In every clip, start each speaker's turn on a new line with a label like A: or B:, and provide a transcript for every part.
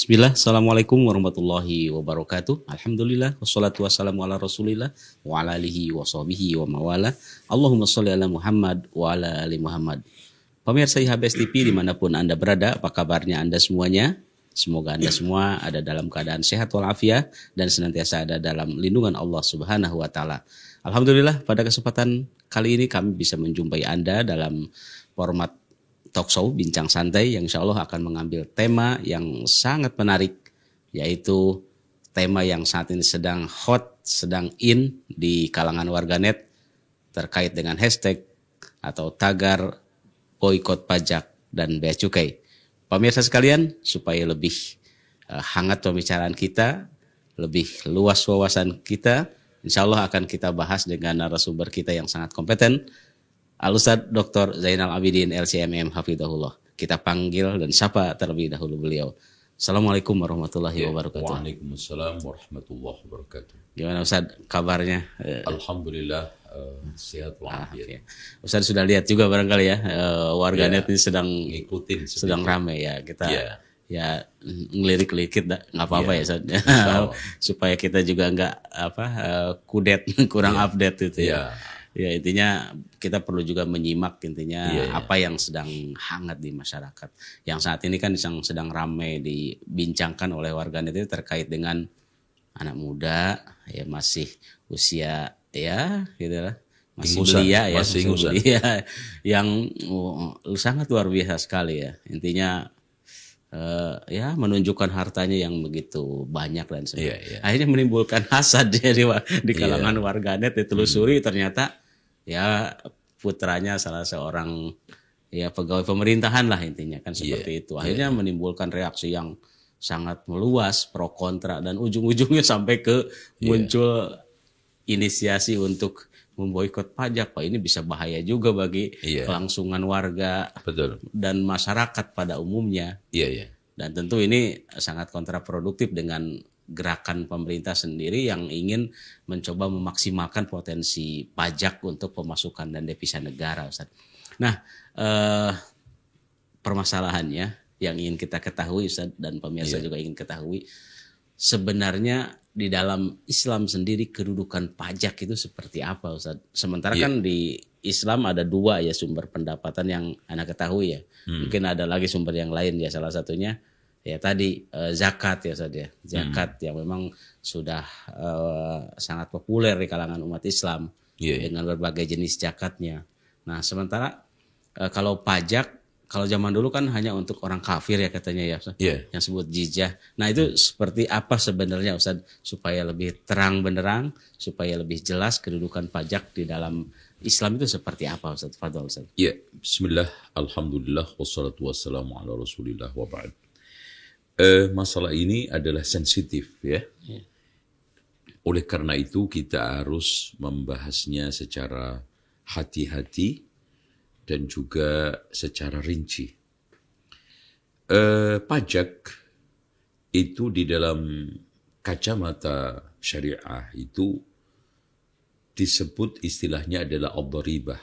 A: Bismillah, Assalamualaikum warahmatullahi wabarakatuh. Alhamdulillah, wassalatu wassalamu ala rasulillah, wa ala alihi wa sahbihi wa mawala. Allahumma sholli ala Muhammad wa ala ali Muhammad. Pemirsa IHBS TV dimanapun Anda berada, apa kabarnya Anda semuanya? Semoga Anda semua ada dalam keadaan sehat walafiat dan senantiasa ada dalam lindungan Allah Subhanahu wa Ta'ala. Alhamdulillah, pada kesempatan kali ini kami bisa menjumpai Anda dalam format talk show Bincang Santai yang insya Allah akan mengambil tema yang sangat menarik, yaitu tema yang saat ini sedang hot, sedang in di kalangan warganet terkait dengan hashtag atau tagar boikot pajak dan bea cukai. Pemirsa sekalian, supaya lebih hangat pembicaraan kita, lebih luas wawasan kita, insya Allah akan kita bahas dengan narasumber kita yang sangat kompeten, Al-Ustadz Dr. Zainal Abidin LCMM Hafidhahullah. Kita panggil dan sapa terlebih dahulu beliau. Assalamualaikum warahmatullahi wabarakatuh.
B: Waalaikumsalam warahmatullahi wabarakatuh.
A: Gimana Ustadz kabarnya?
B: Alhamdulillah sehat walafiat.
A: Ustadz sudah lihat juga barangkali ya, warganet ini sedang
B: ngikutin
A: sedang ramai ya. Kita ya ngelirik-likit nggak apa-apa ya Ustadz. Supaya kita juga nggak kudet kurang update itu ya. Ya intinya kita perlu juga menyimak intinya apa yang sedang hangat di masyarakat. Yang saat ini kan sedang ramai dibincangkan oleh warganet itu terkait dengan anak muda ya masih usia ya gitu lah. Masih belia ya, yang sangat luar biasa sekali ya. Intinya ya menunjukkan hartanya yang begitu banyak dan sebagainya. Akhirnya menimbulkan hasad di kalangan warganet, ditelusuri ternyata ya putranya salah seorang ya pegawai pemerintahan lah intinya kan seperti itu. Akhirnya menimbulkan reaksi yang sangat meluas pro kontra dan ujung-ujungnya sampai ke muncul inisiasi untuk memboikot pajak. Pak, ini bisa bahaya juga bagi kelangsungan warga dan masyarakat pada umumnya. Dan tentu ini sangat kontraproduktif dengan gerakan pemerintah sendiri yang ingin mencoba memaksimalkan potensi pajak untuk pemasukan dan devisa negara, Ustaz. Nah, permasalahannya yang ingin kita ketahui, Ustaz, dan pemirsa juga ingin ketahui, sebenarnya di dalam Islam sendiri kedudukan pajak itu seperti apa, Ustaz? Sementara kan di Islam ada dua ya sumber pendapatan yang Anda ketahui ya. Mungkin ada lagi sumber yang lain ya, salah satunya ya tadi zakat ya Ustaz ya. Zakat yang memang sudah sangat populer di kalangan umat Islam dengan berbagai jenis zakatnya. Nah, sementara kalau pajak, kalau zaman dulu kan hanya untuk orang kafir ya katanya ya Ustaz. Yang sebut jizyah. Nah, itu seperti apa sebenarnya Ustaz supaya lebih terang benderang, supaya lebih jelas kedudukan pajak di dalam Islam itu seperti apa Ustaz? Fadhol Ustaz.
B: Ya, bismillah, alhamdulillah, wassalatu wassalamu ala rasulillah wa ba'd. Masalah ini adalah sensitif ya. Oleh karena itu kita harus membahasnya secara hati-hati dan juga secara rinci. Pajak itu di dalam kacamata syariah itu disebut istilahnya adalah ad-dharibah.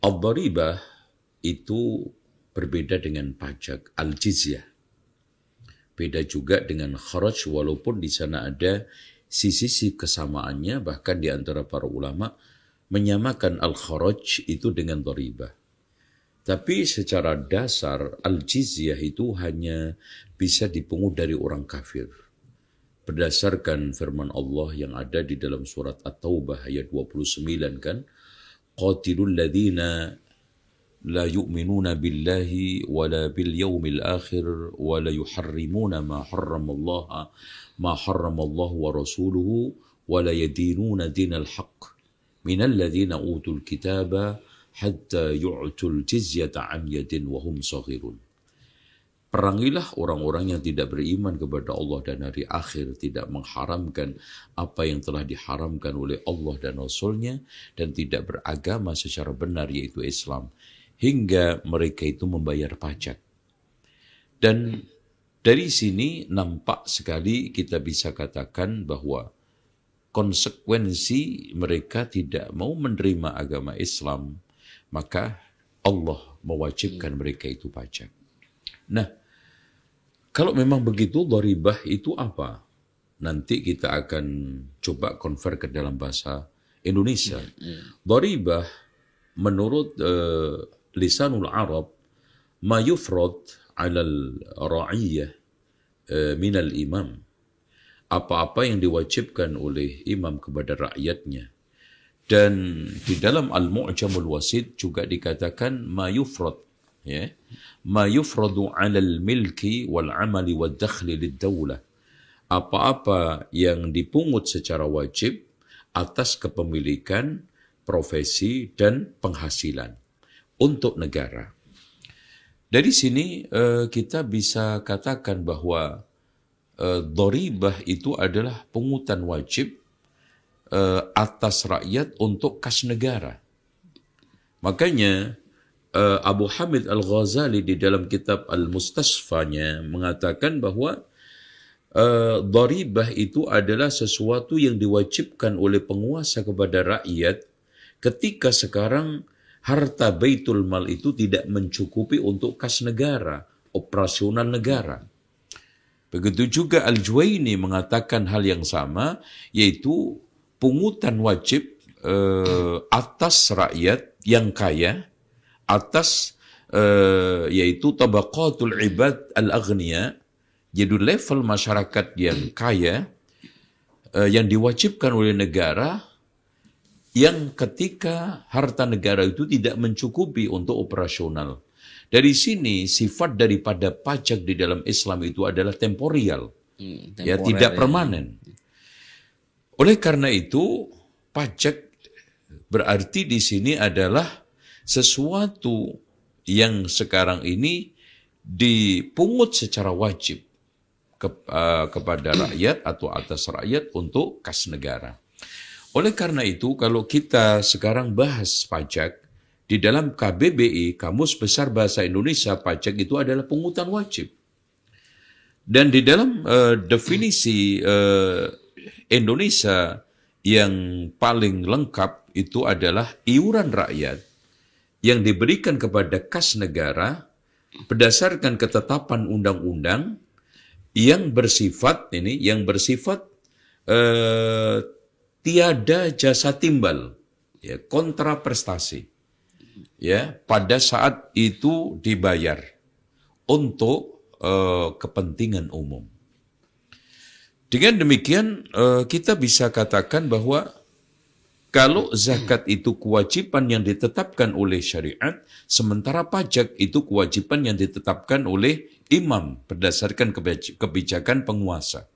B: Ad-dharibah itu berbeda dengan pajak al-jizyah. Beda juga dengan kharaj, walaupun di sana ada sisi kesamaannya, bahkan di antara para ulama menyamakan al-kharaj itu dengan dharibah. Tapi secara dasar al-jizyah itu hanya bisa dipungut dari orang kafir. Berdasarkan firman Allah yang ada di dalam surat At-Taubah ayat 29 kan, qatilul ladzina لا يؤمنون بالله ولا باليوم الآخر ولا يحرمون ما حرم الله ورسوله ولا يدينون دين الحق من الذين أوتوا الكتاب حتى يعطوا الجزية عن يد وهم صغيرون. Perangilah orang-orang yang tidak beriman kepada Allah dan hari akhir, tidak mengharamkan apa yang telah diharamkan oleh Allah dan Rasul-Nya, dan tidak beragama secara benar yaitu Islam, hingga mereka itu membayar pajak. Dan dari sini nampak sekali kita bisa katakan bahwa konsekuensi mereka tidak mau menerima agama Islam, maka Allah mewajibkan mereka itu pajak. Nah, Kalau memang begitu, dharibah itu apa? Nanti kita akan coba convert ke dalam bahasa Indonesia. Dharibah menurut lisanul Arab, ma yufrad 'alal ra'iyah minal imam. Apa-apa yang diwajibkan oleh imam kepada rakyatnya. Dan di dalam Al-Mu'jamul Wasit juga dikatakan ma yufrad, ya. Ma yufradu 'alal milki wal 'amali wad dakhli lid-daulah. Apa-apa yang dipungut secara wajib atas kepemilikan, profesi, dan penghasilan untuk negara. Dari sini kita bisa katakan bahwa dharibah itu adalah pungutan wajib atas rakyat untuk kas negara. Makanya Abu Hamid Al-Ghazali di dalam kitab Al-Mustasfanya mengatakan bahwa dharibah itu adalah sesuatu yang diwajibkan oleh penguasa kepada rakyat ketika sekarang harta Baitul Mal itu tidak mencukupi untuk kas negara, operasional negara. Begitu juga Al-Juwaini mengatakan hal yang sama, yaitu pungutan wajib atas rakyat yang kaya, atas yaitu tabaqatul ibad al-aghniya, jadi level masyarakat yang kaya, yang diwajibkan oleh negara, yang ketika harta negara itu tidak mencukupi untuk operasional. Dari sini sifat daripada pajak di dalam Islam itu adalah temporal, ya, tidak permanen. Oleh karena itu, pajak berarti di sini adalah sesuatu yang sekarang ini dipungut secara wajib kepada rakyat atau atas rakyat untuk kas negara. Oleh karena itu, kalau kita sekarang bahas pajak, di dalam KBBI, Kamus Besar Bahasa Indonesia, pajak itu adalah pungutan wajib. Dan di dalam definisi Indonesia yang paling lengkap itu adalah iuran rakyat yang diberikan kepada kas negara berdasarkan ketetapan undang-undang yang bersifat tiada jasa timbal, ya, kontra prestasi, ya, pada saat itu dibayar untuk kepentingan umum. Dengan demikian kita bisa katakan bahwa kalau zakat itu kewajiban yang ditetapkan oleh syariat, sementara pajak itu kewajiban yang ditetapkan oleh imam berdasarkan kebijakan penguasa.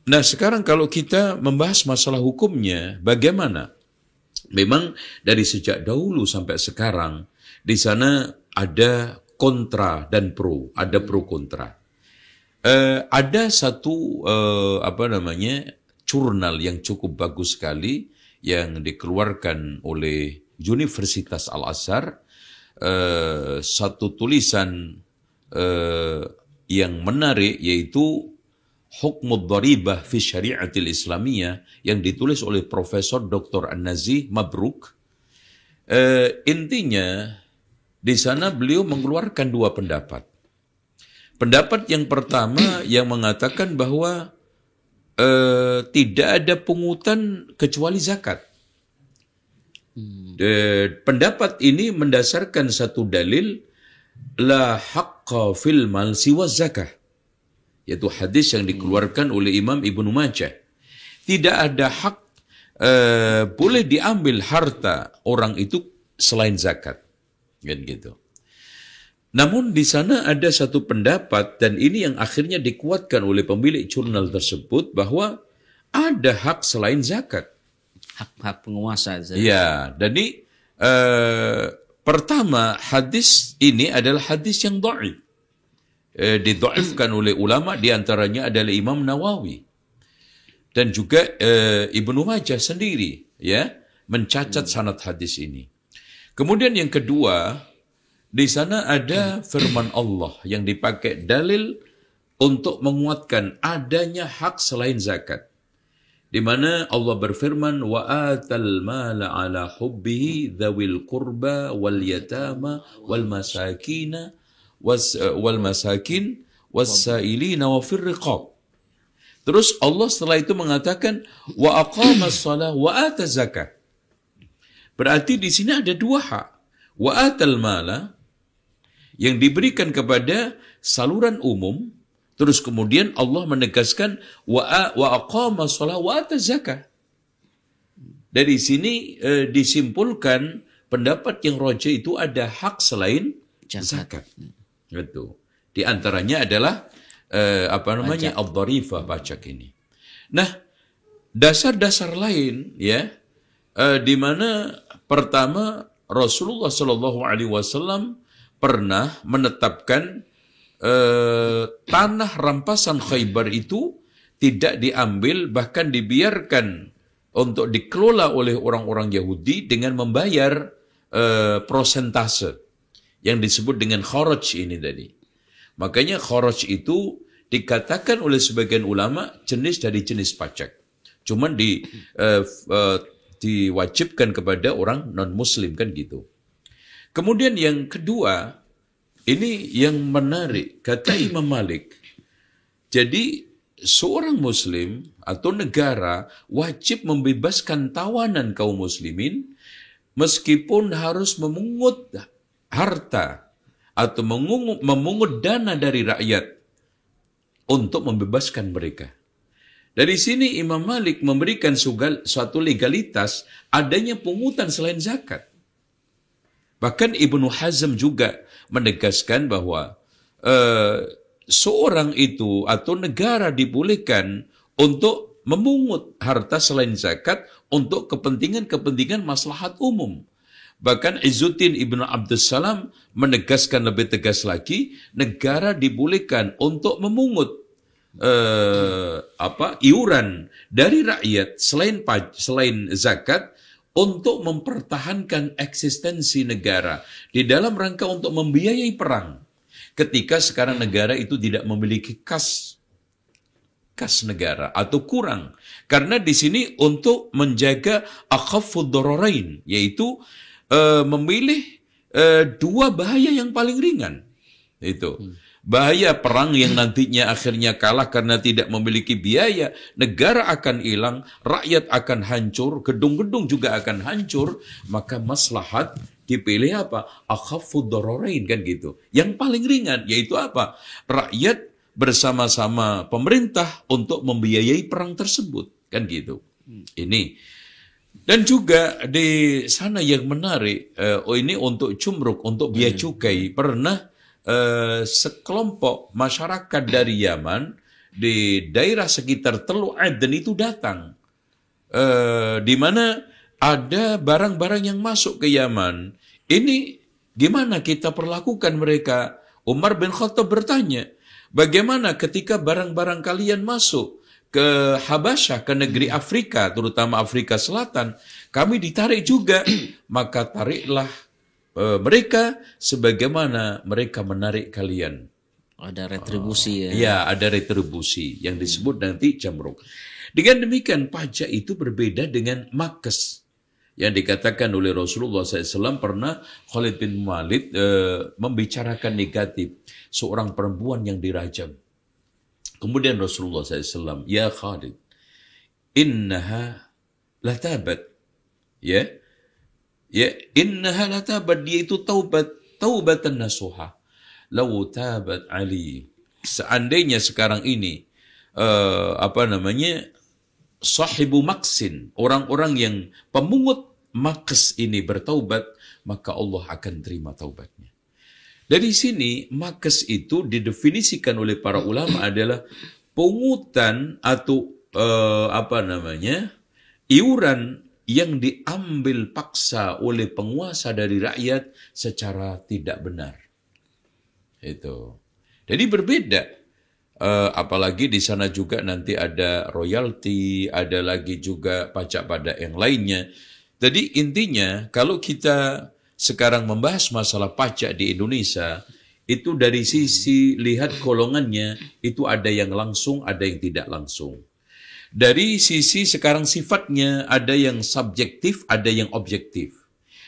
B: Nah, sekarang kalau kita membahas masalah hukumnya, bagaimana? Memang dari sejak dahulu sampai sekarang, di sana ada kontra dan pro, ada pro kontra. Ada satu jurnal yang cukup bagus sekali yang dikeluarkan oleh Universitas Al-Azhar, satu tulisan yang menarik yaitu Hukmud Dharibah fi Syari'atil Islamiyah yang ditulis oleh Profesor Dr. An-Nazih Mabruk. Intinya di sana beliau mengeluarkan dua pendapat. Pendapat yang pertama yang mengatakan bahwa tidak ada pungutan kecuali zakat. Pendapat ini mendasarkan satu dalil, la haqqa fil mal siwa zakah, yaitu hadis yang dikeluarkan oleh Imam Ibnu Majah. Tidak ada hak boleh diambil harta orang itu selain zakat, kan gitu. Namun di sana ada satu pendapat, dan ini yang akhirnya dikuatkan oleh pemilik jurnal tersebut, bahwa ada hak selain zakat.
A: Hak-hak penguasa.
B: Ya, jadi pertama, hadis ini adalah hadis yang dhaif. Didhaifkan oleh ulama, diantaranya adalah Imam Nawawi. Dan juga Ibnu Majah sendiri, ya, mencacat sanad hadis ini. Kemudian yang kedua, di sana ada firman Allah yang dipakai dalil untuk menguatkan adanya hak selain zakat. Di mana Allah berfirman, wa atal mala ala hubbihi dzawil qurba wal yatama wal masakin was-sa'ilina wa fir riqab. Terus Allah setelah itu mengatakan wa aqamas shalah wa ataz zakah. Berarti di sini ada dua hak. Wa atal mala yang diberikan kepada saluran umum, terus kemudian Allah menegaskan wa aqamas shalah wa ataz zakah. Dari sini disimpulkan pendapat yang roja itu ada hak selain zakat. Gitu. Di antaranya adalah ad-dharifah, pajak ini. Nah, dasar-dasar lain ya, di mana pertama Rasulullah Shallallahu Alaihi Wasallam pernah menetapkan tanah rampasan Khaybar itu tidak diambil, bahkan dibiarkan untuk dikelola oleh orang-orang Yahudi dengan membayar prosentase yang disebut dengan kharaj ini tadi. Makanya kharaj itu dikatakan oleh sebagian ulama jenis dari jenis pajak. Cuman diwajibkan kepada orang non-muslim kan gitu. Kemudian yang kedua, ini yang menarik, kata Imam Malik. Jadi seorang muslim atau negara wajib membebaskan tawanan kaum muslimin meskipun harus memungut harta atau memungut dana dari rakyat untuk membebaskan mereka. Dari sini Imam Malik memberikan suatu legalitas adanya pungutan selain zakat. Bahkan Ibnu Hazm juga menegaskan bahwa seorang itu atau negara dibolehkan untuk memungut harta selain zakat untuk kepentingan-kepentingan maslahat umum. Bahkan Izzuddin Ibnu Abdussalam menegaskan lebih tegas lagi, negara dibolehkan untuk memungut iuran dari rakyat selain zakat untuk mempertahankan eksistensi negara di dalam rangka untuk membiayai perang. Ketika sekarang negara itu tidak memiliki kas negara atau kurang. Karena di sini untuk menjaga akhaffud dararain, yaitu memilih dua bahaya yang paling ringan. Itu bahaya perang yang nantinya akhirnya kalah karena tidak memiliki biaya, negara akan hilang, rakyat akan hancur, gedung-gedung juga akan hancur, maka maslahat dipilih apa? Akhaffud dararain kan gitu. Yang paling ringan yaitu apa? Rakyat bersama-sama pemerintah untuk membiayai perang tersebut kan gitu. Ini. Dan juga di sana yang menarik, ini untuk jumruk, untuk bea cukai, pernah sekelompok masyarakat dari Yaman di daerah sekitar Teluk Aden itu datang, di mana ada barang-barang yang masuk ke Yaman. Ini gimana kita perlakukan mereka? Umar bin Khattab bertanya, bagaimana ketika barang-barang kalian masuk ke Habasyah, ke negeri Afrika, terutama Afrika Selatan, kami ditarik juga, maka tariklah mereka sebagaimana mereka menarik kalian.
A: Ada retribusi ya.
B: Ya, ada retribusi yang disebut nanti jamruk. Dengan demikian pajak itu berbeda dengan makes yang dikatakan oleh Rasulullah SAW. Pernah Khalid bin Walid membicarakan negatif seorang perempuan yang dirajam. Kemudian Rasulullah SAW, ya Khalid, innaha latabat, ya, innaha latabat, dia itu taubatan nasuha, lau tabat ali. Seandainya sekarang ini, sahibu maksin, orang-orang yang pemungut maks ini bertaubat, maka Allah akan terima taubatnya. Dari sini, makes itu didefinisikan oleh para ulama adalah pungutan atau iuran yang diambil paksa oleh penguasa dari rakyat secara tidak benar. Itu. Jadi berbeda. Apalagi di sana juga nanti ada royalti, ada lagi juga pajak pada yang lainnya. Jadi intinya kalau kita sekarang membahas masalah pajak di Indonesia, itu dari sisi lihat golongannya, itu ada yang langsung, ada yang tidak langsung. Dari sisi sekarang sifatnya, ada yang subjektif, ada yang objektif.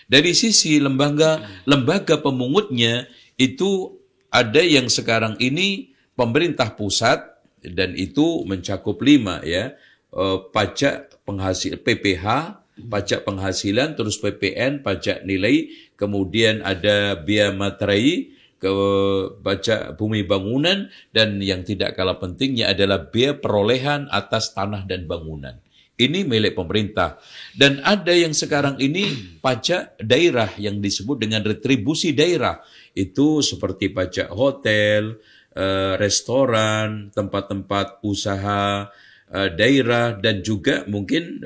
B: Dari sisi lembaga pemungutnya, itu ada yang sekarang ini pemerintah pusat, dan itu mencakup 5 ya. Pajak penghasil PPH, pajak penghasilan, terus PPN, pajak nilai, kemudian ada biaya materai, pajak bumi bangunan, dan yang tidak kalah pentingnya adalah biaya perolehan atas tanah dan bangunan. Ini milik pemerintah. Dan ada yang sekarang ini pajak daerah yang disebut dengan retribusi daerah. Itu seperti pajak hotel, restoran, tempat-tempat usaha daerah, dan juga mungkin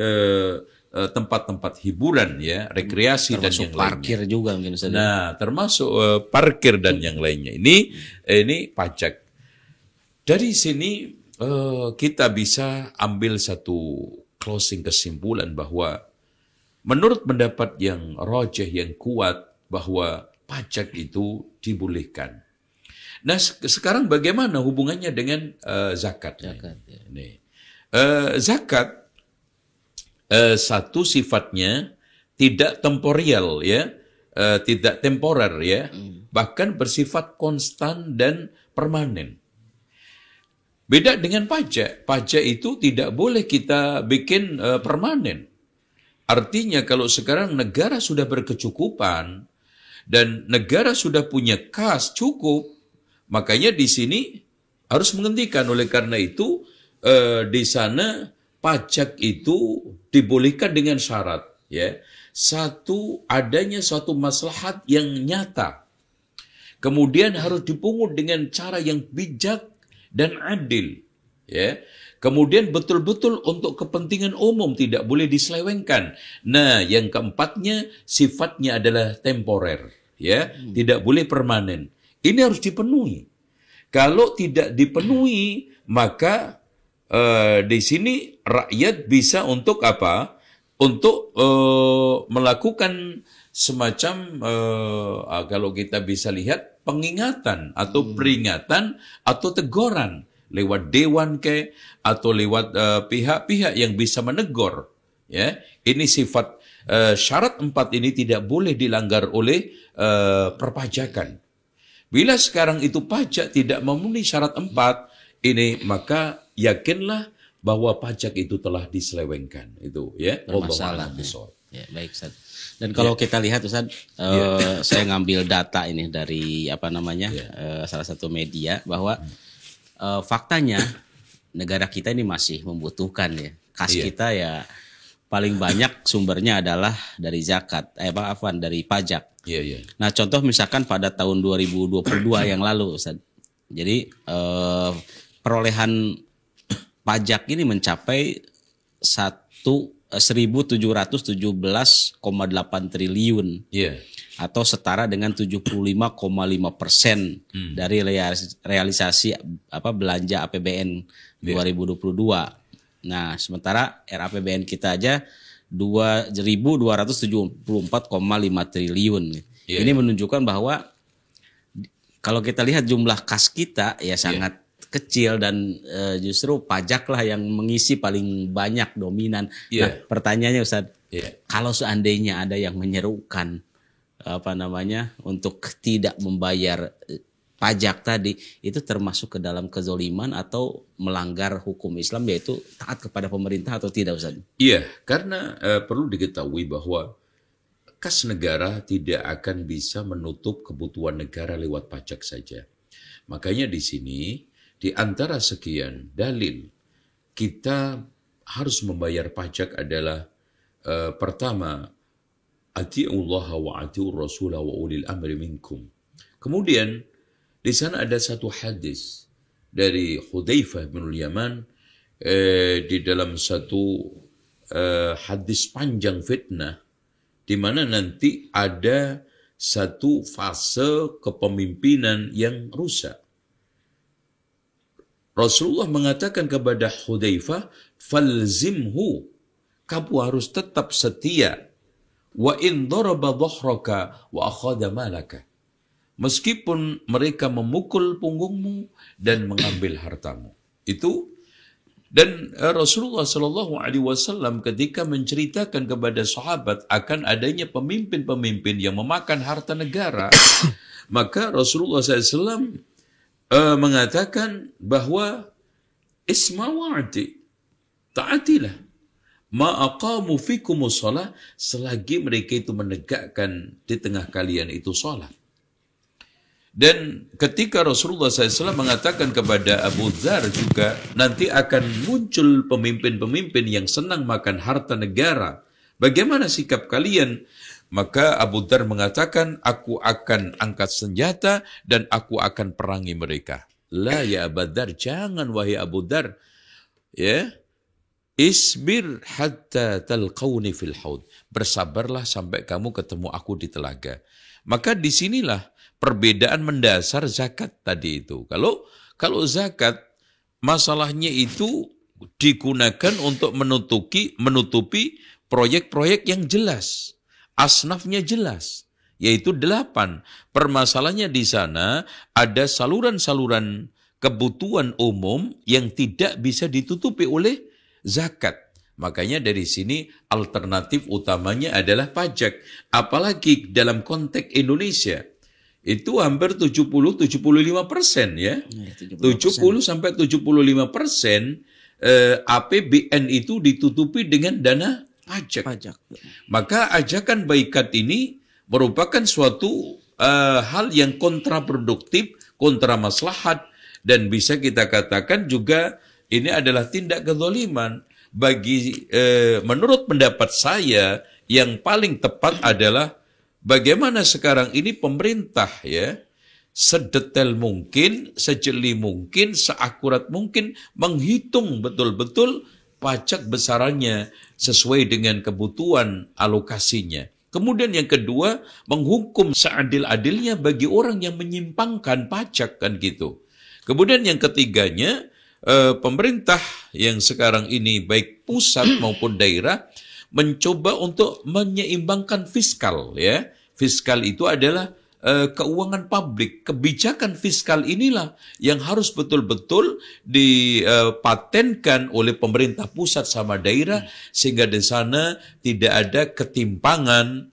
B: tempat-tempat hiburan ya, rekreasi dan yang
A: parkir
B: lainnya.
A: Juga mungkin.
B: Nah, termasuk parkir dan yang lainnya. Ini pajak. Dari sini kita bisa ambil satu closing kesimpulan bahwa menurut pendapat yang rajih, yang kuat, bahwa pajak itu dibolehkan. Nah, sekarang bagaimana hubungannya dengan zakat?
A: Zakat, ya.
B: Zakat satu sifatnya tidak temporal ya, tidak temporer ya, bahkan bersifat konstan dan permanen. Beda dengan pajak. Pajak itu tidak boleh kita bikin permanen. Artinya kalau sekarang negara sudah berkecukupan dan negara sudah punya kas cukup, makanya di sini harus menghentikan. Oleh karena itu di sana pajak itu dibolehkan dengan syarat, ya. Satu, adanya suatu maslahat yang nyata. Kemudian harus dipungut dengan cara yang bijak dan adil, ya. Kemudian betul-betul untuk kepentingan umum, tidak boleh diselewengkan. Nah, yang keempatnya sifatnya adalah temporer, ya, tidak boleh permanen. Ini harus dipenuhi. Kalau tidak dipenuhi, maka di sini rakyat bisa untuk apa? Untuk melakukan semacam kalau kita bisa lihat pengingatan atau peringatan atau teguran lewat dewan atau lewat pihak-pihak yang bisa menegur. Ya, ini sifat syarat 4 ini tidak boleh dilanggar oleh perpajakan. Bila sekarang itu pajak tidak memenuhi syarat 4 ini, maka yakinlah bahwa pajak itu telah diselewengkan. Itu ya,
A: bermasalah. Ya, baik, Ustaz. Dan kalau kita lihat, Ustaz, saya ngambil data ini dari salah satu media bahwa faktanya negara kita ini masih membutuhkan ya. Kas kita ya paling banyak sumbernya adalah dari zakat, dari pajak. Nah, contoh misalkan pada tahun 2022 yang lalu, Ustaz. Jadi perolehan pajak ini mencapai 1.717,8 triliun, atau setara dengan 75,5% dari realisasi belanja APBN 2022. Nah, sementara RAPBN kita aja 2.274,5 triliun. Ini menunjukkan bahwa kalau kita lihat jumlah kas kita ya sangat kecil, dan justru pajaklah yang mengisi paling banyak, dominan. Nah, pertanyaannya, Ustaz, kalau seandainya ada yang menyerukan untuk tidak membayar pajak tadi, itu termasuk ke dalam kezoliman atau melanggar hukum Islam, yaitu taat kepada pemerintah atau tidak, Ustaz?
B: Iya, karena perlu diketahui bahwa kas negara tidak akan bisa menutup kebutuhan negara lewat pajak saja. Makanya di sini, di antara sekian dalil kita harus membayar pajak adalah pertama, ati'ullaha wa ati'ur rasulah wa ulil amri minkum. Kemudian di sana ada satu hadis dari Hudzaifah bin Yaman di dalam satu hadis panjang fitnah, di mana nanti ada satu fase kepemimpinan yang rusak. Rasulullah mengatakan kepada Hudzaifah, falzimhu, kamu harus tetap setia, wa in daraba dhahraka wa akhadha malaka, meskipun mereka memukul punggungmu dan mengambil hartamu. Itu. Dan Rasulullah SAW ketika menceritakan kepada sahabat akan adanya pemimpin-pemimpin yang memakan harta negara, maka Rasulullah SAW mengatakan bahwa isma wa'ati, taatilah ma aqamu fikumus shalah, selagi mereka itu menegakkan di tengah kalian itu salat. Dan ketika Rasulullah SAW mengatakan kepada Abu Dzar juga, nanti akan muncul pemimpin-pemimpin yang senang makan harta negara. Bagaimana sikap kalian? Maka Abu Dzar mengatakan, aku akan angkat senjata dan aku akan perangi mereka. La ya Abu Dzar, jangan wahai Abu Dzar. Ya, isbir hatta talqawni fil haud. Bersabarlah sampai kamu ketemu aku di telaga. Maka disinilah perbedaan mendasar zakat tadi itu. Kalau zakat, masalahnya itu digunakan untuk menutupi proyek-proyek yang jelas. Asnafnya jelas, yaitu 8. Permasalahannya di sana ada saluran-saluran kebutuhan umum yang tidak bisa ditutupi oleh zakat. Makanya dari sini alternatif utamanya adalah pajak. Apalagi dalam konteks Indonesia. Itu hampir 70-75% ya. 70 sampai 75% APBN itu ditutupi dengan dana pajak. Maka ajakan baikat ini merupakan suatu hal yang kontraproduktif, kontramaslahat, dan bisa kita katakan juga ini adalah tindak kezaliman. Menurut pendapat saya, yang paling tepat adalah bagaimana sekarang ini pemerintah ya sedetail mungkin, sejeli mungkin, seakurat mungkin menghitung betul-betul pajak besarannya sesuai dengan kebutuhan alokasinya. Kemudian yang kedua, menghukum seadil-adilnya bagi orang yang menyimpangkan pajak kan gitu. Kemudian yang ketiganya, pemerintah yang sekarang ini baik pusat maupun daerah mencoba untuk menyeimbangkan fiskal ya. Fiskal itu adalah keuangan publik. Kebijakan fiskal inilah yang harus betul-betul dipatenkan oleh pemerintah pusat sama daerah sehingga di sana tidak ada ketimpangan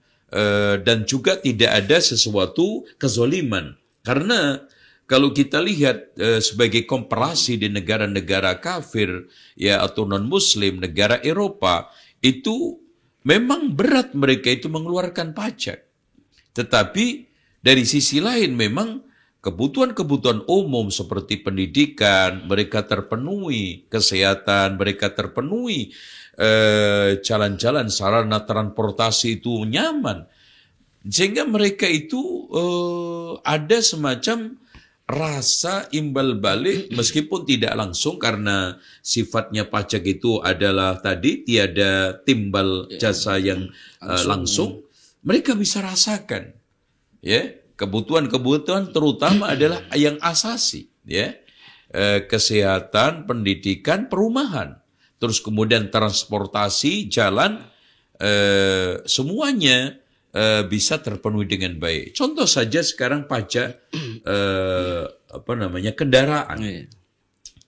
B: dan juga tidak ada sesuatu kezaliman. Karena kalau kita lihat sebagai komparasi di negara-negara kafir ya atau non-muslim, negara Eropa, itu memang berat mereka itu mengeluarkan pajak. Tetapi dari sisi lain memang kebutuhan-kebutuhan umum seperti pendidikan mereka terpenuhi, kesehatan mereka terpenuhi, jalan-jalan sarana transportasi itu nyaman. Sehingga mereka itu ada semacam rasa imbal balik meskipun tidak langsung karena sifatnya pajak itu adalah tadi tiada timbal jasa yang langsung. Mereka bisa rasakan ya kebutuhan-kebutuhan terutama adalah yang asasi ya, kesehatan, pendidikan, perumahan, terus kemudian transportasi, jalan, semuanya bisa terpenuhi dengan baik. Contoh saja sekarang pajak kendaraan.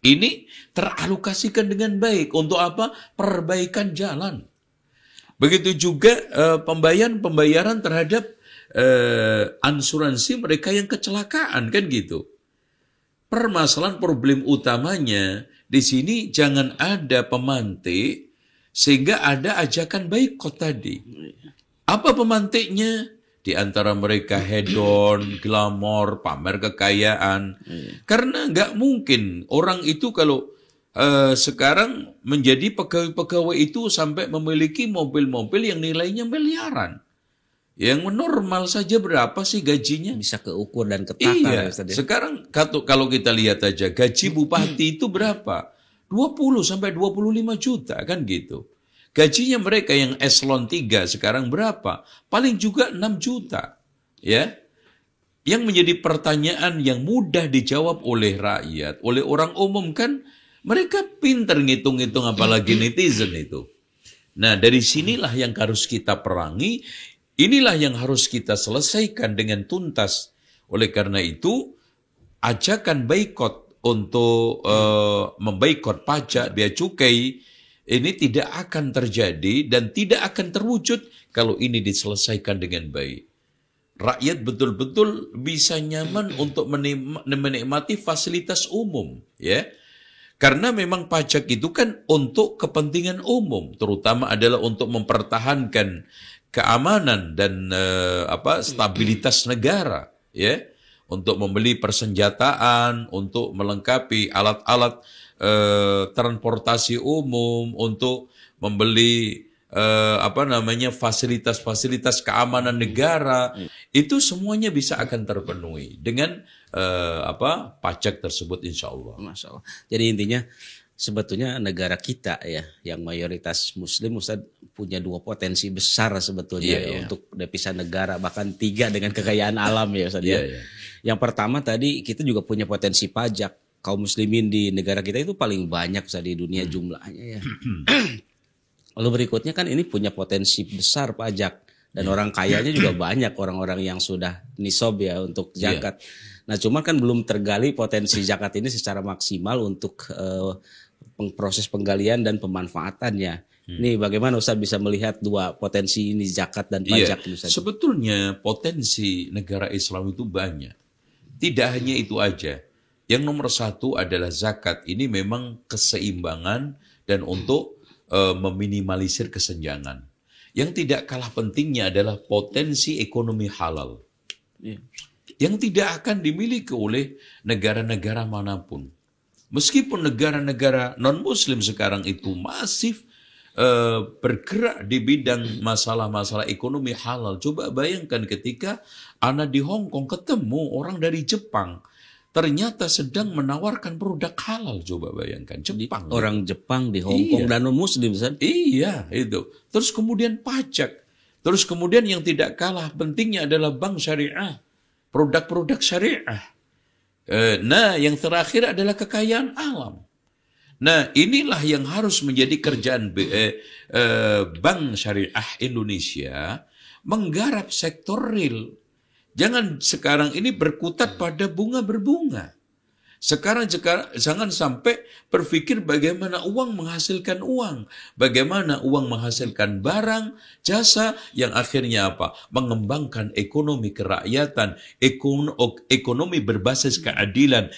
B: Ini teralokasikan dengan baik untuk apa? Perbaikan jalan. Begitu juga pembayaran terhadap asuransi mereka yang kecelakaan kan gitu. Permasalahan problem utamanya di sini jangan ada pemantik sehingga ada ajakan boikot tadi. Apa pemantiknya? Di antara mereka hedon, glamor, pamer kekayaan. Karena nggak mungkin orang itu kalau sekarang menjadi pegawai-pegawai itu sampai memiliki mobil-mobil yang nilainya miliaran. Yang normal saja berapa sih gajinya?
A: Bisa keukur dan ketata.
B: Iya, sekarang kalau kita lihat aja gaji bupati itu berapa? 20 sampai 25 juta kan gitu. Gajinya mereka yang eselon 3 sekarang berapa? Paling juga 6 juta. Ya. Yang menjadi pertanyaan yang mudah dijawab oleh rakyat, oleh orang umum kan, mereka pintar ngitung-ngitung apalagi netizen itu. Nah, dari sinilah yang harus kita perangi, inilah yang harus kita selesaikan dengan tuntas. Oleh karena itu, ajakan boikot untuk memboikot pajak, bea cukai, ini tidak akan terjadi dan tidak akan terwujud kalau ini diselesaikan dengan baik. rakyat betul-betul bisa nyaman untuk menikmati fasilitas umum, ya. Karena memang pajak itu kan untuk kepentingan umum, terutama adalah untuk mempertahankan keamanan dan stabilitas negara, ya. Untuk membeli persenjataan, untuk melengkapi alat-alat transportasi umum, untuk membeli fasilitas-fasilitas keamanan negara, itu semuanya bisa akan terpenuhi dengan pajak tersebut, insya Allah.
A: Masya Allah. Jadi intinya sebetulnya negara kita ya, yang mayoritas Muslim, Ustaz, punya dua potensi besar sebetulnya untuk devisa negara, bahkan 3 dengan kekayaan alam ya Ustaz. Yang pertama tadi kita juga punya potensi pajak. Kaum muslimin di negara kita itu paling banyak Ustaz di dunia jumlahnya ya. Lalu berikutnya kan ini punya potensi besar pajak, dan orang kayanya juga banyak, orang-orang yang sudah nisob ya untuk zakat. Nah cuma kan belum tergali potensi zakat ini secara maksimal untuk proses penggalian dan pemanfaatannya. Ini bagaimana Ustaz bisa melihat dua potensi ini, zakat dan pajak?
B: Sebetulnya potensi negara Islam itu banyak. Tidak hanya itu aja. Yang nomor 1 adalah zakat. Ini memang keseimbangan dan untuk meminimalisir kesenjangan. Yang tidak kalah pentingnya adalah potensi ekonomi halal. Yang tidak akan dimiliki oleh negara-negara manapun. Meskipun negara-negara non-muslim sekarang itu masif bergerak di bidang masalah-masalah ekonomi halal. Coba bayangkan ketika Ana di Hong Kong ketemu orang dari Jepang, ternyata sedang menawarkan produk halal. Coba bayangkan, Jepang.
A: Orang Jepang di Hong Kong dan non-muslim.
B: Iya, itu. Terus kemudian pajak. Terus kemudian yang tidak kalah pentingnya adalah bank syariah. Produk-produk syariah. Nah, yang terakhir adalah kekayaan alam. Nah, inilah yang harus menjadi kerjaan Bank Syariah Indonesia, menggarap sektor real. Jangan sekarang ini berkutat pada bunga berbunga. Sekarang jangan sampai berpikir bagaimana uang menghasilkan uang. Bagaimana uang menghasilkan barang, jasa, yang akhirnya apa? Mengembangkan ekonomi kerakyatan, ekonomi berbasis keadilan,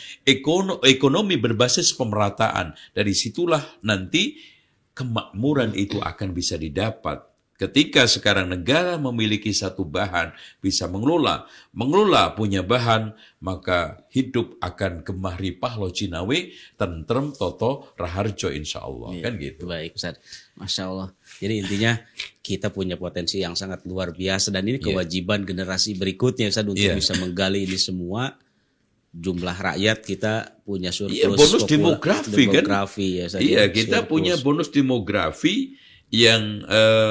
B: ekonomi berbasis pemerataan. Dari situlah nanti kemakmuran itu akan bisa didapat. Ketika sekarang negara memiliki satu bahan, bisa mengelola punya bahan, maka hidup akan gemah ripah lo Cinawe, tentrem, toto, raharjo insya Allah. Kan gitu.
A: Baik Ustaz. Masya Allah. Jadi intinya kita punya potensi yang sangat luar biasa, dan ini kewajiban generasi berikutnya Ustaz untuk bisa menggali ini semua. Jumlah rakyat kita punya surplus.
B: Bonus demografi kan.
A: Ya, Ustaz,
B: kita punya bonus demografi yang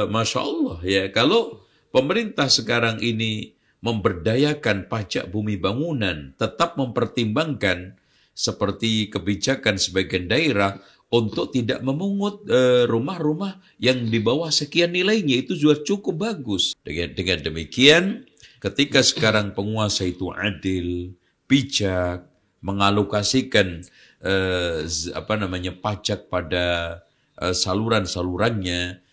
B: Masya Allah ya. Kalau pemerintah sekarang ini memberdayakan pajak bumi bangunan, tetap mempertimbangkan seperti kebijakan sebagian daerah untuk tidak memungut rumah-rumah yang di bawah sekian nilainya, itu juga cukup bagus. Dengan demikian, ketika sekarang penguasa itu adil, bijak, mengalokasikan pajak pada saluran-salurannya,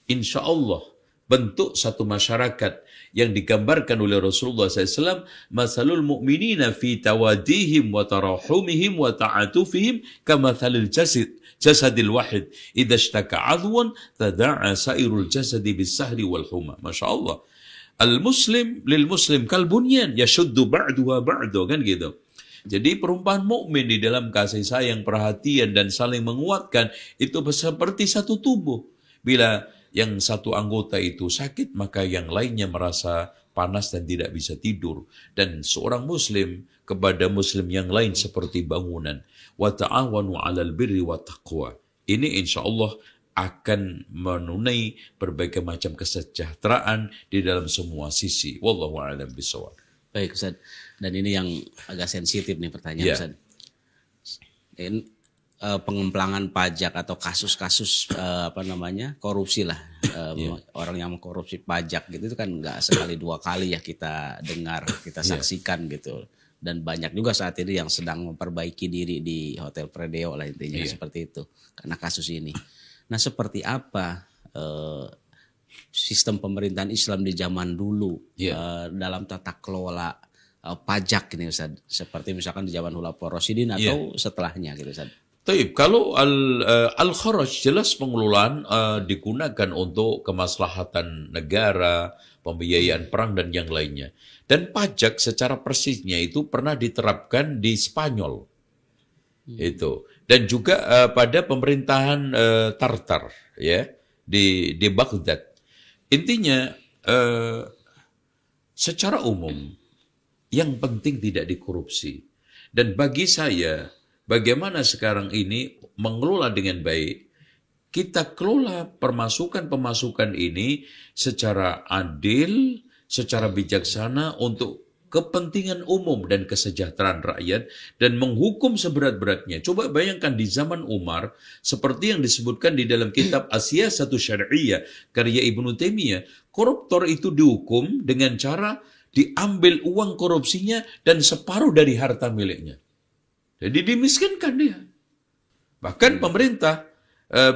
B: insya Allah bentuk satu masyarakat yang digambarkan oleh Rasulullah SAW, masalul mu'minina fi tawadihim wa tarahumihim wa ta'atufihim kamathalil jasadil wahid idha ishtaka adwan tada'a sairul jasadi bisahri wal huma. Masya Allah. Al-muslim lil muslim kalbunyan yashuddu ba'duha ba'du, kan gitu. Jadi perumpamaan mukmin di dalam kasih sayang, perhatian, dan saling menguatkan itu seperti satu tubuh. Bila yang satu anggota itu sakit, maka yang lainnya merasa panas dan tidak bisa tidur. Dan seorang muslim kepada muslim yang lain seperti bangunan. Wa ta'awanu 'alal birri wa taqwa. Ini insya Allah akan menunai berbagai macam kesejahteraan di dalam semua sisi. Wallahu a'lam bishawab.
A: Baik Ustaz. Dan ini yang agak sensitif nih pertanyaan Ustaz. Ini pengemplangan pajak atau kasus-kasus korupsi lah, orang yang mengkorupsi pajak gitu, itu kan nggak sekali dua kali ya kita dengar, kita saksikan gitu. Dan banyak juga saat ini yang sedang memperbaiki diri di Hotel Predeo lah, intinya seperti itu karena kasus ini. Nah seperti apa sistem pemerintahan Islam di zaman dulu dalam tata kelola pajak ini Ustaz, seperti misalkan di zaman Khulafaur Rasyidin atau setelahnya gitu Ustaz.
B: Taib, kalau al-kharaj jelas pengelolaan digunakan untuk kemaslahatan negara, pembiayaan perang dan yang lainnya. Dan pajak secara persisnya itu pernah diterapkan di Spanyol. Itu. Dan juga pada pemerintahan Tartar ya di Baghdad. Intinya secara umum yang penting tidak dikorupsi. Dan bagi saya, bagaimana sekarang ini mengelola dengan baik, kita kelola pemasukan ini secara adil, secara bijaksana untuk kepentingan umum dan kesejahteraan rakyat dan menghukum seberat-beratnya. Coba bayangkan di zaman Umar, seperti yang disebutkan di dalam kitab As-Siyasatu Syar'iyyah karya Ibnu Taimiyah, koruptor itu dihukum dengan cara diambil uang korupsinya dan separuh dari harta miliknya. Jadi dimiskinkan dia. Bahkan pemerintah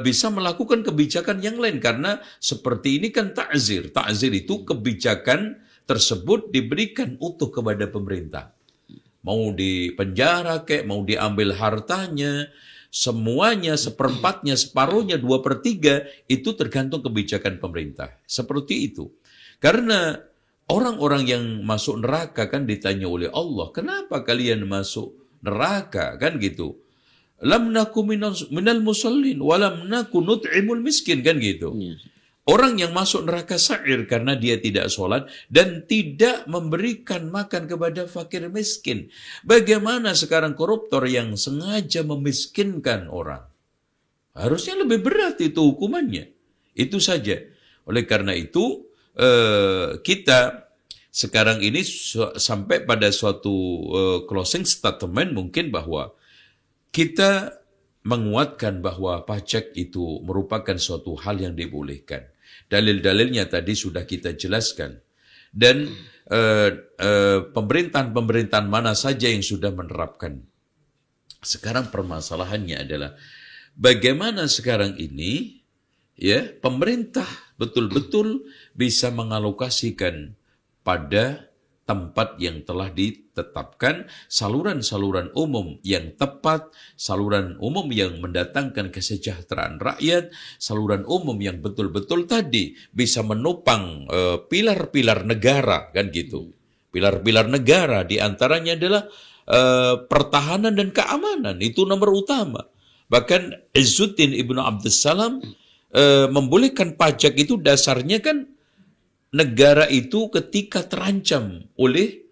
B: bisa melakukan kebijakan yang lain karena seperti ini kan ta'zir. Ta'zir itu kebijakan tersebut diberikan utuh kepada pemerintah. Mau di penjara kek, mau diambil hartanya, semuanya, seperempatnya, separuhnya, 2/3, itu tergantung kebijakan pemerintah. Seperti itu. Karena orang-orang yang masuk neraka kan ditanya oleh Allah, kenapa kalian masuk neraka? Kan gitu. Lam naku minal musallin, walam naku nut'imul miskin, kan gitu. Orang yang masuk neraka sa'ir karena dia tidak sholat dan tidak memberikan makan kepada fakir miskin. Bagaimana sekarang koruptor yang sengaja memiskinkan orang? Harusnya lebih berat itu hukumannya. Itu saja. Oleh karena itu, kita sekarang ini sampai pada suatu closing statement mungkin bahwa kita menguatkan bahwa pajak itu merupakan suatu hal yang dibolehkan. Dalil-dalilnya tadi sudah kita jelaskan. Dan pemerintahan-pemerintahan mana saja yang sudah menerapkan. Sekarang permasalahannya adalah bagaimana sekarang ini ya pemerintah betul-betul bisa mengalokasikan pada tempat yang telah ditetapkan, saluran-saluran umum yang tepat, saluran umum yang mendatangkan kesejahteraan rakyat, saluran umum yang betul-betul tadi bisa menopang pilar-pilar negara, kan gitu. Pilar-pilar negara diantaranya adalah pertahanan dan keamanan, itu nomor utama. Bahkan Izzuddin Ibnu Abdussalam membolehkan pajak itu dasarnya kan negara itu ketika terancam oleh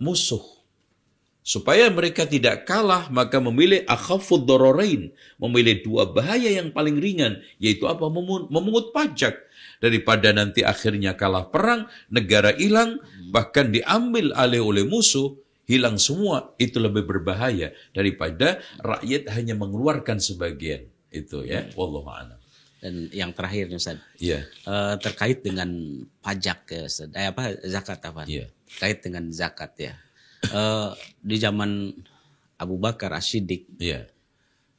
B: musuh. Supaya mereka tidak kalah, maka memilih akhafud dararain, memilih dua bahaya yang paling ringan, yaitu apa? Memungut pajak. Daripada nanti akhirnya kalah perang, negara hilang, bahkan diambil alih oleh musuh, hilang semua, itu lebih berbahaya daripada rakyat hanya mengeluarkan sebagian. Itu ya, wallahu a'lam.
A: Dan yang terakhir Ustaz, terkait dengan pajak, zakat apa? Terkait dengan zakat ya. Di zaman Abu Bakar As-Siddiq,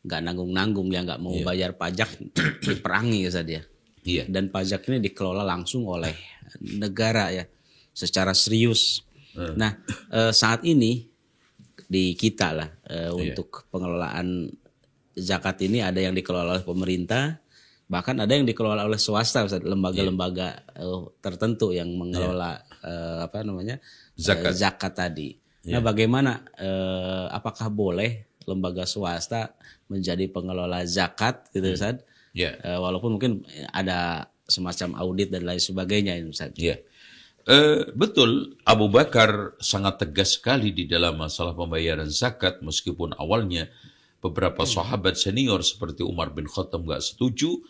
A: nggak nanggung-nanggung, dia nggak mau bayar pajak, diperangi Ustaz ya. Dan pajak ini dikelola langsung oleh negara ya, secara serius. Nah, saat ini di kita lah untuk pengelolaan zakat ini ada yang dikelola oleh pemerintah. Bahkan ada yang dikelola oleh swasta, lembaga-lembaga tertentu yang mengelola zakat tadi. Nah, bagaimana? Apakah boleh lembaga swasta menjadi pengelola zakat, gitu, Ustaz? Walaupun mungkin ada semacam audit dan lain sebagainya, Ustaz.
B: Betul, Abu Bakar sangat tegas sekali di dalam masalah pembayaran zakat, meskipun awalnya beberapa sahabat senior seperti Umar bin Khattab nggak setuju.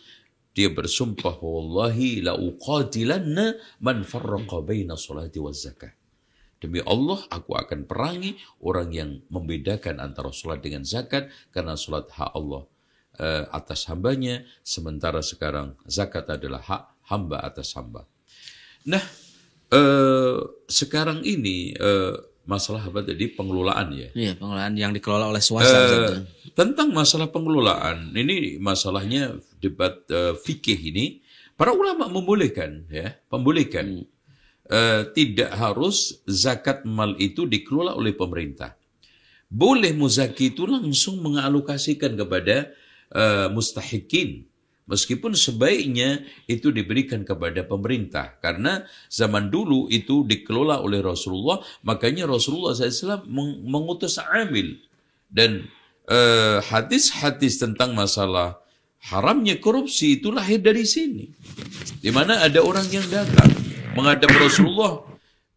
B: Dia bersumpah, wallahi la uqatilanna man farraqa baina salati waz zakah. Demi Allah, aku akan perangi orang yang membedakan antara salat dengan zakat, karena salat hak Allah atas hambanya, sementara sekarang zakat adalah hak hamba atas hamba. Nah, sekarang ini masalah apa tadi, pengelolaan ya?
A: Iya, pengelolaan yang dikelola oleh swasta.
B: Tentang masalah pengelolaan, ini masalahnya debat fikih ini. Para ulama membolehkan, membolehkan. Tidak harus zakat mal itu dikelola oleh pemerintah. Boleh muzaki itu langsung mengalokasikan kepada mustahikin. Meskipun sebaiknya itu diberikan kepada pemerintah. Karena zaman dulu itu dikelola oleh Rasulullah, makanya Rasulullah SAW mengutus amil. Dan hadis-hadis tentang masalah haramnya korupsi itu lahir dari sini. Di mana ada orang yang datang menghadap Rasulullah,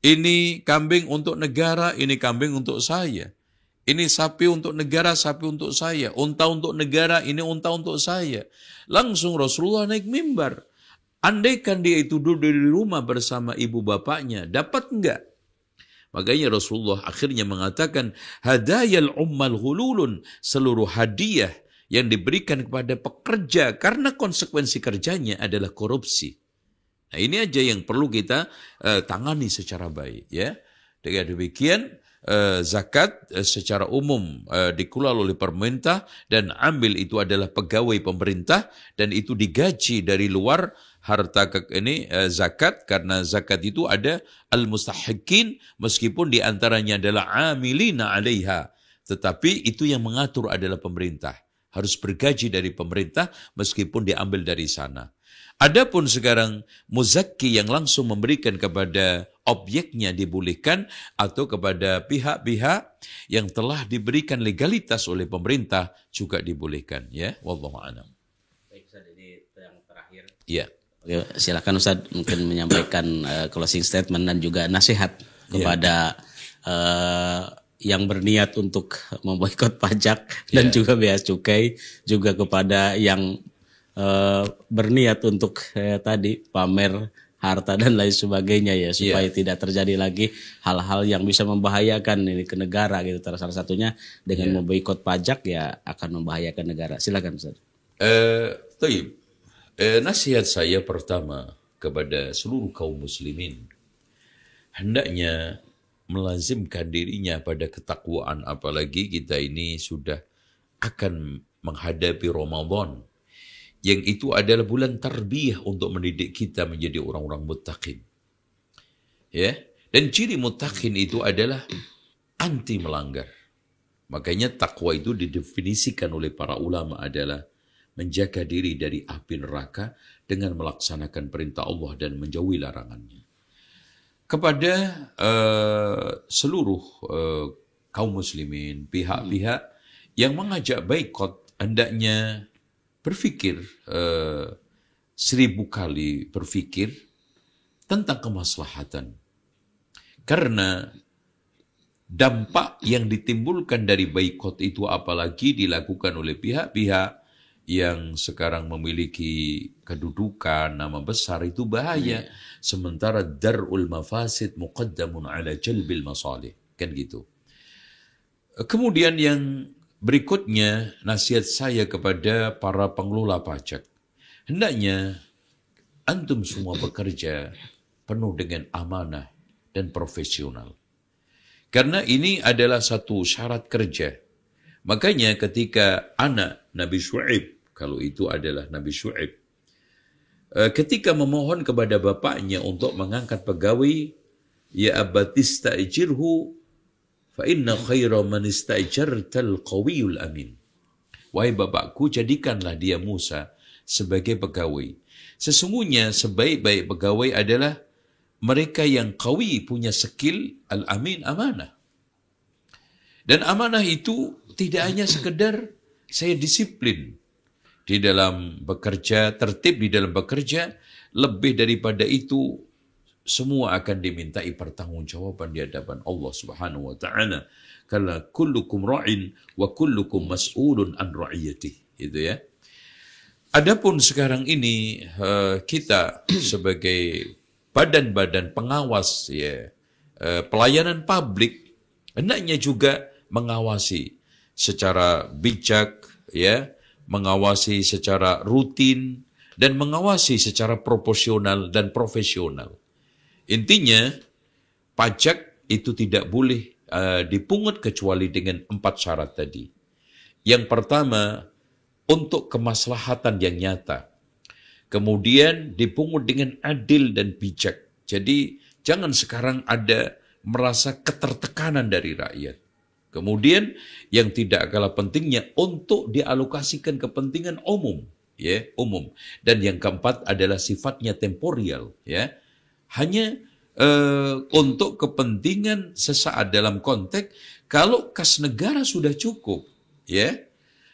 B: ini kambing untuk negara, ini kambing untuk saya. Ini sapi untuk negara, sapi untuk saya. Unta untuk negara, ini unta untuk saya. Langsung Rasulullah naik mimbar. Andaikan dia itu duduk di rumah bersama ibu bapaknya, dapat enggak? Makanya Rasulullah akhirnya mengatakan, hadayal ummal hululun, seluruh hadiah yang diberikan kepada pekerja karena konsekuensi kerjanya adalah korupsi. Nah, ini aja yang perlu kita tangani secara baik, ya. Dengan demikian zakat secara umum dikelola oleh pemerintah dan amil itu adalah pegawai pemerintah dan itu digaji dari luar harta zakat, karena zakat itu ada al-mustahiqin meskipun diantaranya adalah amilina 'alaiha, tetapi itu yang mengatur adalah pemerintah. Harus bergaji dari pemerintah meskipun diambil dari sana. Adapun sekarang muzakki yang langsung memberikan kepada objeknya dibolehkan atau kepada pihak-pihak yang telah diberikan legalitas oleh pemerintah juga dibolehkan, ya. Wallahu a'lam.
A: Baik, Ustaz, ini yang terakhir.
B: Ya.
A: Oke, silakan Ustaz mungkin menyampaikan closing statement dan juga nasihat kepada yang berniat untuk memboikot pajak dan juga bea cukai, juga kepada yang berniat untuk tadi pamer harta dan lain sebagainya, ya, supaya tidak terjadi lagi hal-hal yang bisa membahayakan ini ke negara gitu. Salah satunya dengan memboikot pajak ya akan membahayakan negara. Silakan Ustaz.
B: Nasihat saya pertama kepada seluruh kaum muslimin, hendaknya melazimkan dirinya pada ketakwaan, apalagi kita ini sudah akan menghadapi Ramadan, yang itu adalah bulan tarbiyah untuk mendidik kita menjadi orang-orang muttaqin. Ya, dan ciri muttaqin itu adalah anti melanggar. Makanya takwa itu didefinisikan oleh para ulama adalah menjaga diri dari api neraka dengan melaksanakan perintah Allah dan menjauhi larangannya. Kepada seluruh kaum muslimin, pihak-pihak yang mengajak boikot, hendaknya berpikir 1000 kali berpikir tentang kemaslahatan. Karena dampak yang ditimbulkan dari boikot itu apalagi dilakukan oleh pihak-pihak yang sekarang memiliki kedudukan, nama besar, itu bahaya. Sementara dar'ul mafasid muqaddamun ala jalbil masalih. Kan gitu. Kemudian yang berikutnya, nasihat saya kepada para pengelola pajak. Hendaknya antum semua bekerja penuh dengan amanah dan profesional. Karena ini adalah satu syarat kerja. Makanya ketika anak Nabi Syu'aib, kalau itu adalah Nabi Syu'aib, ketika memohon kepada bapaknya untuk mengangkat pegawai, ya abatista'jirhu fa inna khaira man ista'jartal qawiyul amin. Wahai bapakku, jadikanlah dia Musa sebagai pegawai. Sesungguhnya sebaik-baik pegawai adalah mereka yang qawi, punya skill, al-amin, amanah. Dan amanah itu tidak hanya sekedar saya disiplin di dalam bekerja, tertib di dalam bekerja, lebih daripada itu semua akan dimintai pertanggungjawaban di hadapan Allah Subhanahu wa taala. Karena kullukum ra'in wa kullukum mas'ulun an ra'iyatihi, itu ya. Adapun sekarang ini kita sebagai badan-badan pengawas, ya, pelayanan publik, hendaknya juga mengawasi secara bijak, ya, mengawasi secara rutin dan mengawasi secara proporsional dan profesional. Intinya, pajak itu tidak boleh dipungut kecuali dengan 4 syarat tadi. Yang pertama, untuk kemaslahatan yang nyata. kemudian dipungut dengan adil dan bijak. Jadi jangan sekarang ada merasa ketertekanan dari rakyat. Kemudian yang tidak kalah pentingnya untuk dialokasikan kepentingan umum, ya, umum. Dan yang keempat adalah sifatnya temporal, ya. Hanya untuk kepentingan sesaat dalam konteks kalau kas negara sudah cukup, ya,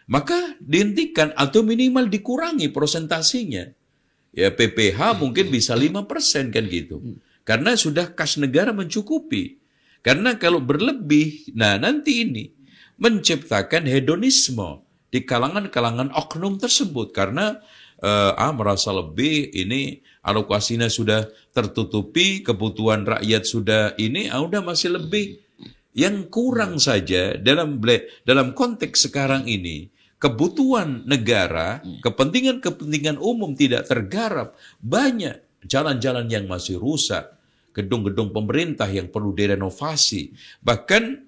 B: maka dihentikan atau minimal dikurangi persentasinya. Ya, PPH mungkin bisa 5% kan gitu. Karena sudah kas negara mencukupi. Karena kalau berlebih, nah nanti ini menciptakan hedonisme di kalangan-kalangan oknum tersebut. Karena merasa lebih, ini alokasinya sudah tertutupi, kebutuhan rakyat sudah ini, udah masih lebih. Yang kurang saja dalam konteks sekarang ini, kebutuhan negara, kepentingan-kepentingan umum tidak tergarap. Banyak jalan-jalan yang masih rusak, gedung-gedung pemerintah yang perlu direnovasi, bahkan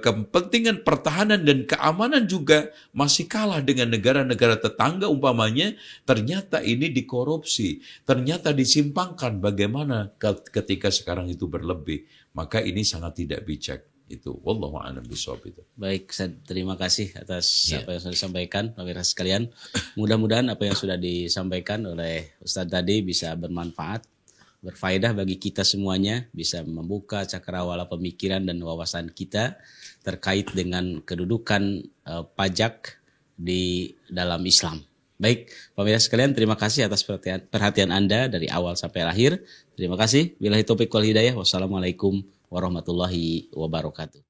B: kepentingan pertahanan dan keamanan juga masih kalah dengan negara-negara tetangga umpamanya. Ternyata ini dikorupsi, ternyata disimpangkan. Bagaimana ketika sekarang itu berlebih? Maka ini sangat tidak bijak. Itu wallahu a'lam bishawab itu.
A: Baik, terima kasih atas apa yang sudah disampaikan pemirsa sekalian. Mudah-mudahan apa yang sudah disampaikan oleh Ustadz tadi bisa bermanfaat, berfaedah bagi kita semuanya, bisa membuka cakrawala pemikiran dan wawasan kita terkait dengan kedudukan pajak di dalam Islam. Baik, pemirsa sekalian, terima kasih atas perhatian Anda dari awal sampai akhir. Terima kasih. Billahi taufiq wal hidayah. Wassalamualaikum warahmatullahi wabarakatuh.